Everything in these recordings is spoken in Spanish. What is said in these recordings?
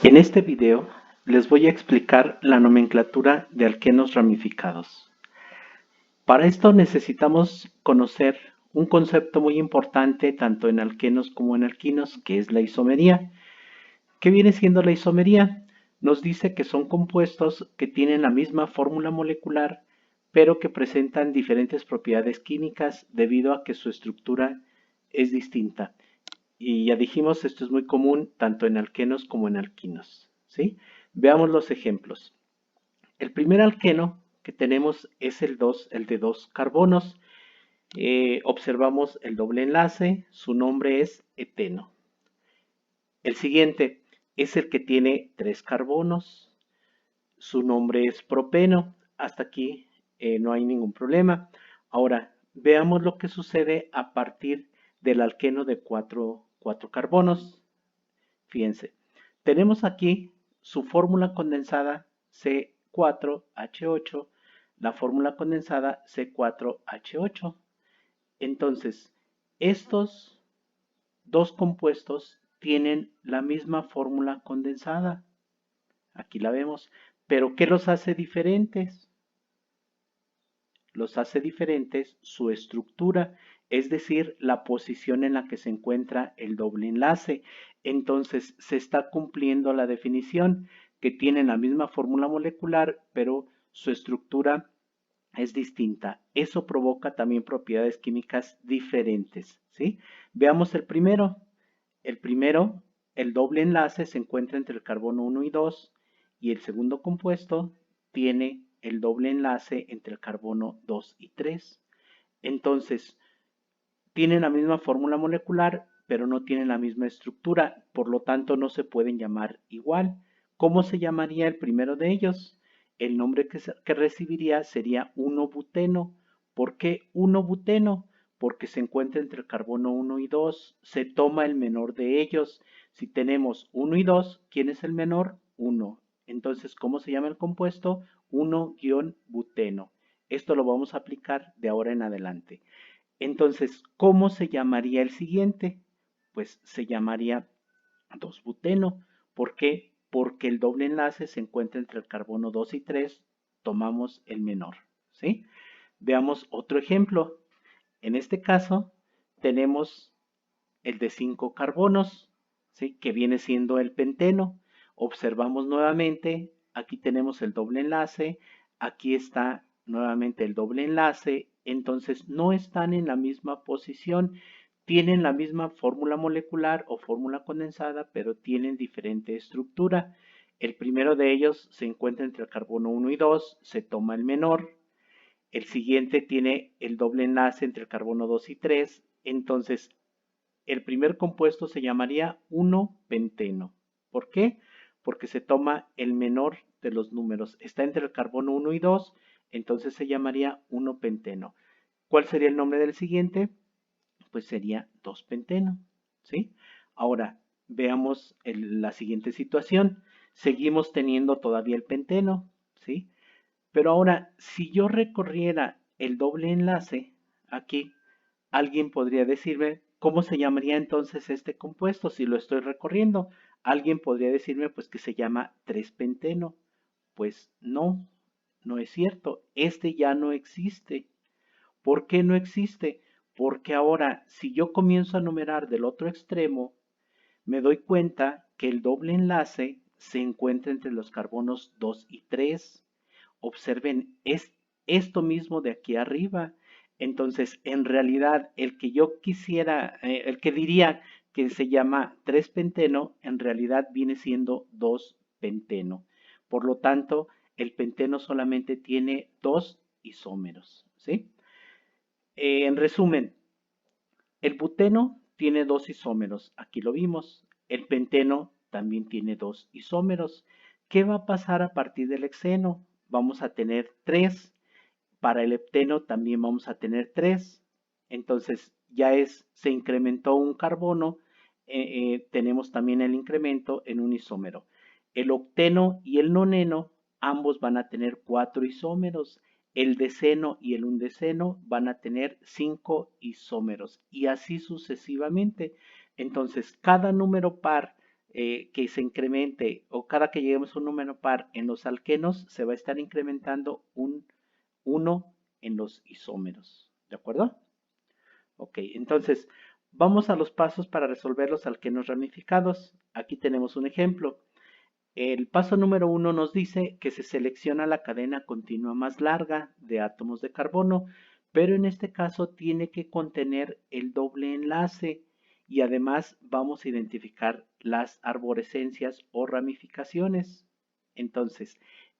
En este video les voy a explicar la nomenclatura de alquenos ramificados. Para esto necesitamos conocer un concepto muy importante tanto en alquenos como en alquinos, que es la isomería. ¿Qué viene siendo la isomería? Nos dice que son compuestos que tienen la misma fórmula molecular, pero que presentan diferentes propiedades químicas debido a que su estructura es distinta. Y ya dijimos, esto es muy común tanto en alquenos como en alquinos, ¿sí? Veamos los ejemplos. El primer alqueno que tenemos es el 2, el de 2 carbonos. Observamos el doble enlace, su nombre es eteno. El siguiente es el que tiene 3 carbonos, su nombre es propeno. Hasta aquí no hay ningún problema. Ahora, veamos lo que sucede a partir del alqueno de 4 carbonos. Fíjense, tenemos aquí su fórmula condensada C4H8, la fórmula condensada C4H8. Entonces, estos dos compuestos tienen la misma fórmula condensada. Aquí la vemos. Pero ¿qué los hace diferentes? Los hace diferentes su estructura, es decir, la posición en la que se encuentra el doble enlace. Entonces se está cumpliendo la definición que tienen la misma fórmula molecular, pero su estructura es distinta. Eso provoca también propiedades químicas diferentes, ¿sí? Veamos el primero. El primero, el doble enlace se encuentra entre el carbono 1 y 2 y el segundo compuesto tiene el doble enlace entre el carbono 2 y 3. Entonces, tienen la misma fórmula molecular, pero no tienen la misma estructura, por lo tanto no se pueden llamar igual. ¿Cómo se llamaría el primero de ellos? El nombre que recibiría sería 1-buteno. ¿Por qué 1-buteno? Porque se encuentra entre el carbono 1 y 2, se toma el menor de ellos. Si tenemos 1 y 2, ¿quién es el menor? 1. Entonces, ¿cómo se llama el compuesto? 1-buteno. Esto lo vamos a aplicar de ahora en adelante. Entonces, ¿cómo se llamaría el siguiente? Pues se llamaría 2-buteno. ¿Por qué? Porque el doble enlace se encuentra entre el carbono 2 y 3, tomamos el menor, ¿sí? Veamos otro ejemplo. En este caso, tenemos el de 5 carbonos, ¿sí? Que viene siendo el penteno. Observamos nuevamente, aquí tenemos el doble enlace, aquí está nuevamente el doble enlace, entonces no están en la misma posición, tienen la misma fórmula molecular o fórmula condensada, pero tienen diferente estructura. El primero de ellos se encuentra entre el carbono 1 y 2, se toma el menor. El siguiente tiene el doble enlace entre el carbono 2 y 3, entonces el primer compuesto se llamaría 1-penteno. ¿Por qué? Porque se toma el menor de los números. Está entre el carbono 1 y 2, entonces se llamaría 1-penteno. ¿Cuál sería el nombre del siguiente? Pues sería 2-penteno, ¿sí? Ahora, veamos la siguiente situación. Seguimos teniendo todavía el penteno, ¿sí? Pero ahora, si yo recorriera el doble enlace aquí, alguien podría decirme cómo se llamaría entonces este compuesto si lo estoy recorriendo. Alguien podría decirme pues que se llama 3-penteno. Pues no, no es cierto. Este ya no existe. ¿Por qué no existe? Porque ahora, si yo comienzo a numerar del otro extremo, me doy cuenta que el doble enlace se encuentra entre los carbonos 2 y 3. Observen, es esto mismo de aquí arriba. Entonces, en realidad, el que yo quisiera, el que diría que se llama 3-penteno, en realidad viene siendo 2-penteno. Por lo tanto, el penteno solamente tiene 2 isómeros, ¿sí? En resumen, el buteno tiene 2 isómeros, aquí lo vimos. El penteno también tiene 2 isómeros. ¿Qué va a pasar a partir del hexeno? Vamos a tener 3. Para el hepteno también vamos a tener 3. Entonces se incrementó un carbono, tenemos también el incremento en un isómero. El octeno y el noneno, ambos van a tener 4 isómeros. El deceno y el undeceno van a tener 5 isómeros y así sucesivamente. Entonces, cada número par que se incremente o cada que lleguemos a un número par en los alquenos, se va a estar incrementando un 1 en los isómeros. ¿De acuerdo? Ok, entonces vamos a los pasos para resolver los alquenos ramificados. Aquí tenemos un ejemplo. El paso número 1 nos dice que se selecciona la cadena continua más larga de átomos de carbono, pero en este caso tiene que contener el doble enlace y además vamos a identificar las arborescencias o ramificaciones. Entonces,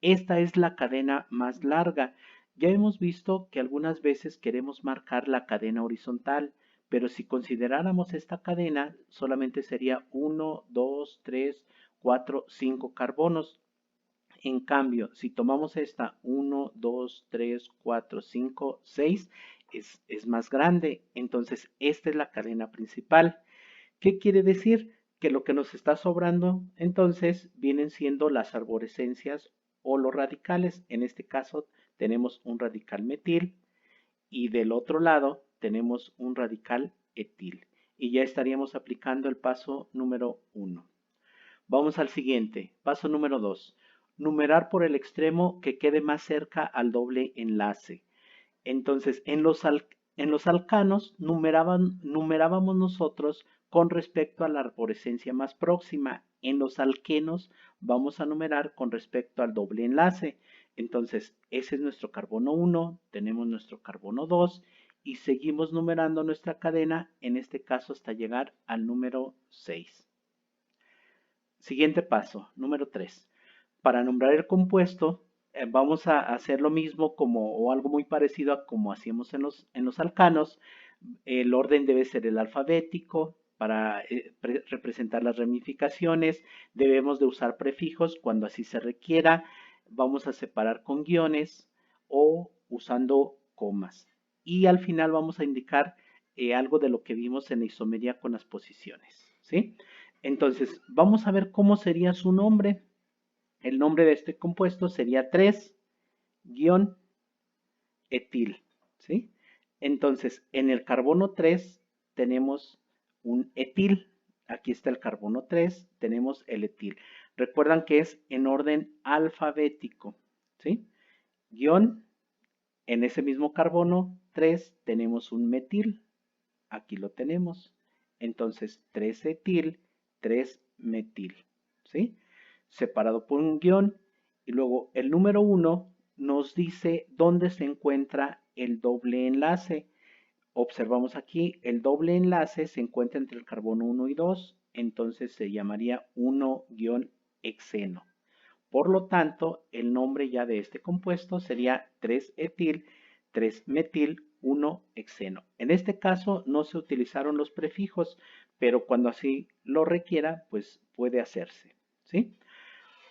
esta es la cadena más larga. Ya hemos visto que algunas veces queremos marcar la cadena horizontal, pero si consideráramos esta cadena, solamente sería 1, 2, 3, 4, 5 carbonos. En cambio, si tomamos esta 1, 2, 3, 4, 5, 6, es más grande. Entonces, esta es la cadena principal. ¿Qué quiere decir? Que lo que nos está sobrando entonces vienen siendo las arborescencias o los radicales. En este caso tenemos un radical metil y del otro lado tenemos un radical etil. Y ya estaríamos aplicando el paso número 1. Vamos al siguiente, paso número 2. Numerar por el extremo que quede más cerca al doble enlace. Entonces, en los alcanos numerábamos nosotros con respecto a la arborescencia más próxima. En los alquenos vamos a numerar con respecto al doble enlace. Entonces, ese es nuestro carbono 1, tenemos nuestro carbono 2 y seguimos numerando nuestra cadena, en este caso hasta llegar al número 6. Siguiente paso, número 3. Para nombrar el compuesto, vamos a hacer lo mismo como, o algo muy parecido a como hacíamos en los alcanos. El orden debe ser el alfabético. Para representar las ramificaciones, debemos de usar prefijos cuando así se requiera. Vamos a separar con guiones o usando comas. Y al final vamos a indicar algo de lo que vimos en la isomería con las posiciones, ¿sí? Entonces, vamos a ver cómo sería su nombre. El nombre de este compuesto sería 3-etil, ¿sí? Entonces, en el carbono 3 tenemos un etil. Aquí está el carbono 3, tenemos el etil. Recuerdan que es en orden alfabético, ¿sí? Guión, en ese mismo carbono 3 tenemos un metil. Aquí lo tenemos. Entonces, 3-etil, 3-metil, ¿sí? Separado por un guión. Y luego el número 1 nos dice dónde se encuentra el doble enlace. Observamos aquí, el doble enlace se encuentra entre el carbono 1 y 2, entonces se llamaría 1-hexeno. Por lo tanto, el nombre ya de este compuesto sería 3-etil, 3-metil, 1-hexeno. En este caso no se utilizaron los prefijos, pero cuando así lo requiera, pues puede hacerse, ¿sí?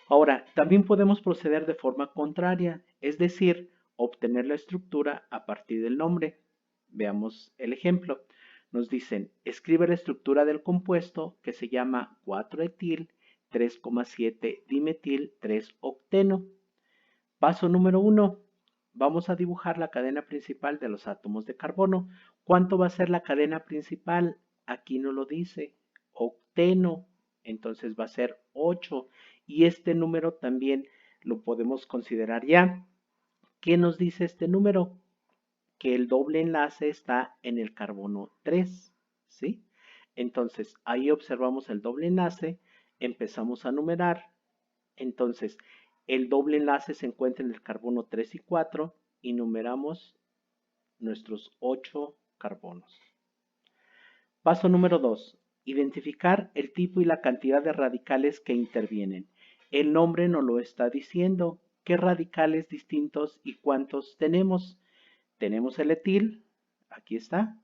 Ahora, también podemos proceder de forma contraria, es decir, obtener la estructura a partir del nombre. Veamos el ejemplo. Nos dicen, escribe la estructura del compuesto que se llama 4-etil, 3,7 dimetil, 3-octeno. Paso número 1. Vamos a dibujar la cadena principal de los átomos de carbono. ¿Cuánto va a ser la cadena principal? Aquí no lo dice. Octeno. Entonces va a ser 8. Y este número también lo podemos considerar ya. ¿Qué nos dice este número? Que el doble enlace está en el carbono 3, ¿sí? Entonces, ahí observamos el doble enlace, empezamos a numerar. Entonces, el doble enlace se encuentra en el carbono 3 y 4 y numeramos nuestros 8 carbonos. Paso número 2. Identificar el tipo y la cantidad de radicales que intervienen. El nombre nos lo está diciendo. ¿Qué radicales distintos y cuántos tenemos? Tenemos el etil, aquí está,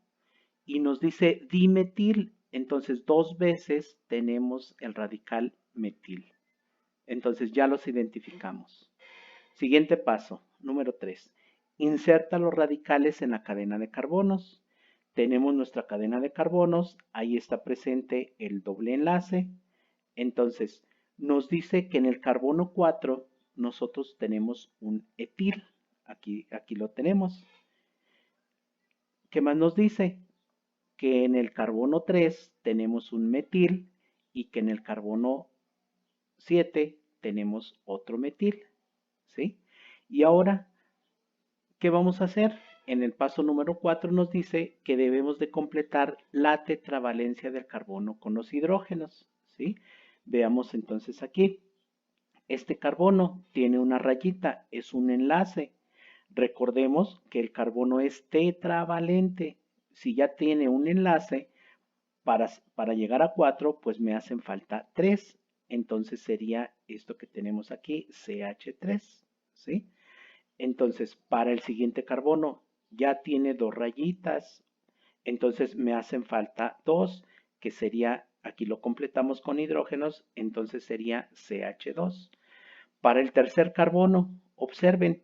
y nos dice dimetil, entonces 2 veces tenemos el radical metil. Entonces ya los identificamos. Siguiente paso, número 3. Inserta los radicales en la cadena de carbonos. Tenemos nuestra cadena de carbonos, ahí está presente el doble enlace. Entonces nos dice que en el carbono 4 nosotros tenemos un etil. Aquí lo tenemos. ¿Qué más nos dice? Que en el carbono 3 tenemos un metil y que en el carbono 7 tenemos otro metil, ¿sí? Y ahora, ¿qué vamos a hacer? En el paso número 4 nos dice que debemos de completar la tetravalencia del carbono con los hidrógenos, ¿sí? Veamos entonces aquí. Este carbono tiene una rayita, es un enlace. Recordemos que el carbono es tetravalente. Si ya tiene un enlace, para llegar a 4, pues me hacen falta 3. Entonces sería esto que tenemos aquí, CH3, ¿sí? Entonces, para el siguiente carbono ya tiene 2 rayitas. Entonces me hacen falta 2, que sería, aquí lo completamos con hidrógenos, entonces sería CH2. Para el tercer carbono, observen,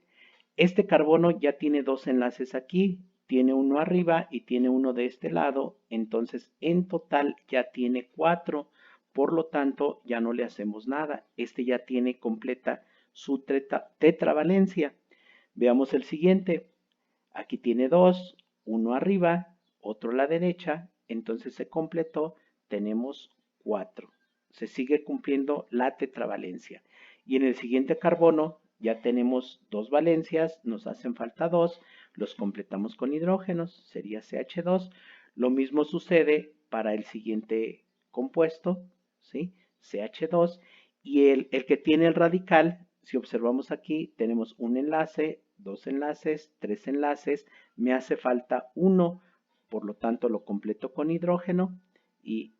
este carbono ya tiene 2 enlaces aquí, tiene uno arriba y tiene uno de este lado, entonces en total ya tiene 4, por lo tanto ya no le hacemos nada, este ya tiene completa su tetravalencia. Veamos el siguiente, aquí tiene 2, uno arriba, otro a la derecha, entonces se completó, tenemos 4. Se sigue cumpliendo la tetravalencia. Y en el siguiente carbono ya tenemos 2 valencias, nos hacen falta 2, los completamos con hidrógenos, sería CH2. Lo mismo sucede para el siguiente compuesto, ¿sí? CH2. Y el que tiene el radical, si observamos aquí, tenemos un enlace, 2 enlaces, 3 enlaces, me hace falta 1, por lo tanto lo completo con hidrógeno y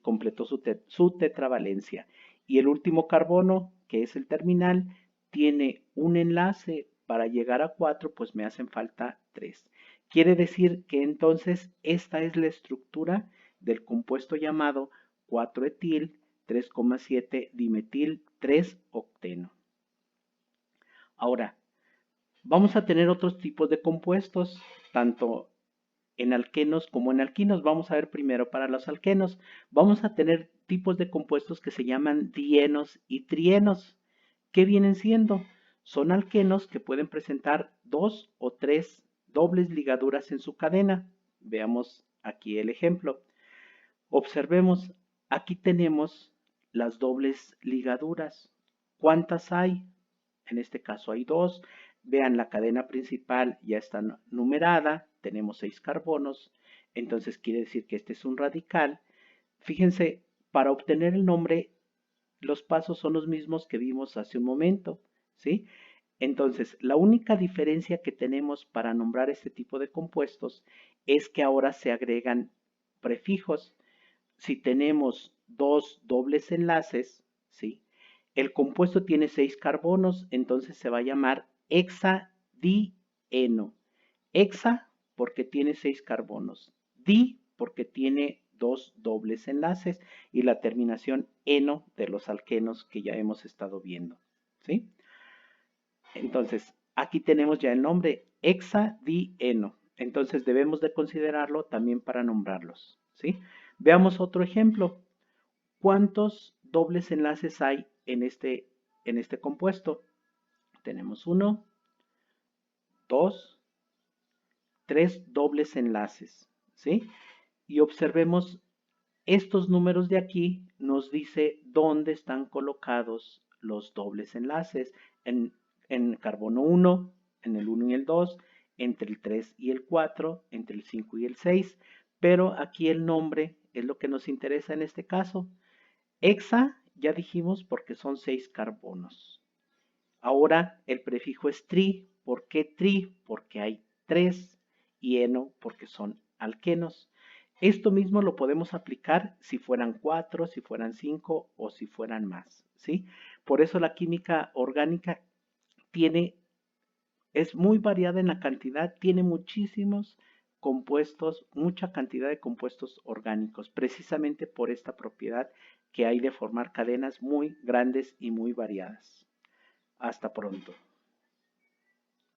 completó su tetravalencia. Y el último carbono, que es el terminal, tiene un enlace. Para llegar a 4, pues me hacen falta 3. Quiere decir que entonces esta es la estructura del compuesto llamado 4-etil 3,7 dimetil 3-octeno. Ahora, vamos a tener otros tipos de compuestos, tanto en alquenos como en alquinos. Vamos a ver primero para los alquenos. Vamos a tener tipos de compuestos que se llaman dienos y trienos. ¿Qué vienen siendo? Son alquenos que pueden presentar 2 o 3 dobles ligaduras en su cadena. Veamos aquí el ejemplo. Observemos, aquí tenemos las dobles ligaduras. ¿Cuántas hay? En este caso hay 2. Vean, la cadena principal ya está numerada, tenemos 6 carbonos, entonces quiere decir que este es un radical. Fíjense, para obtener el nombre, los pasos son los mismos que vimos hace un momento, ¿sí? Entonces, la única diferencia que tenemos para nombrar este tipo de compuestos es que ahora se agregan prefijos. Si tenemos 2 dobles enlaces, ¿sí? El compuesto tiene 6 carbonos, entonces se va a llamar hexadieno. Hexa porque tiene 6 carbonos. Di porque tiene 2 dobles enlaces. Y la terminación eno de los alquenos que ya hemos estado viendo, ¿sí? Entonces, aquí tenemos ya el nombre hexadieno. Entonces debemos de considerarlo también para nombrarlos, ¿sí? Veamos otro ejemplo. ¿Cuántos dobles enlaces hay en este compuesto? Tenemos 1, 2, 3 dobles enlaces, ¿sí? Y observemos, estos números de aquí nos dice dónde están colocados los dobles enlaces. En carbono 1, en el 1 y el 2, entre el 3 y el 4, entre el 5 y el 6. Pero aquí el nombre es lo que nos interesa en este caso. Hexa, ya dijimos, porque son 6 carbonos. Ahora el prefijo es tri. ¿Por qué tri? Porque hay 3. Y eno, porque son alquenos. Esto mismo lo podemos aplicar si fueran 4, si fueran 5 o si fueran más, ¿sí? Por eso la química orgánica es muy variada en la cantidad, tiene muchísimos compuestos, mucha cantidad de compuestos orgánicos, precisamente por esta propiedad que hay de formar cadenas muy grandes y muy variadas. Hasta pronto.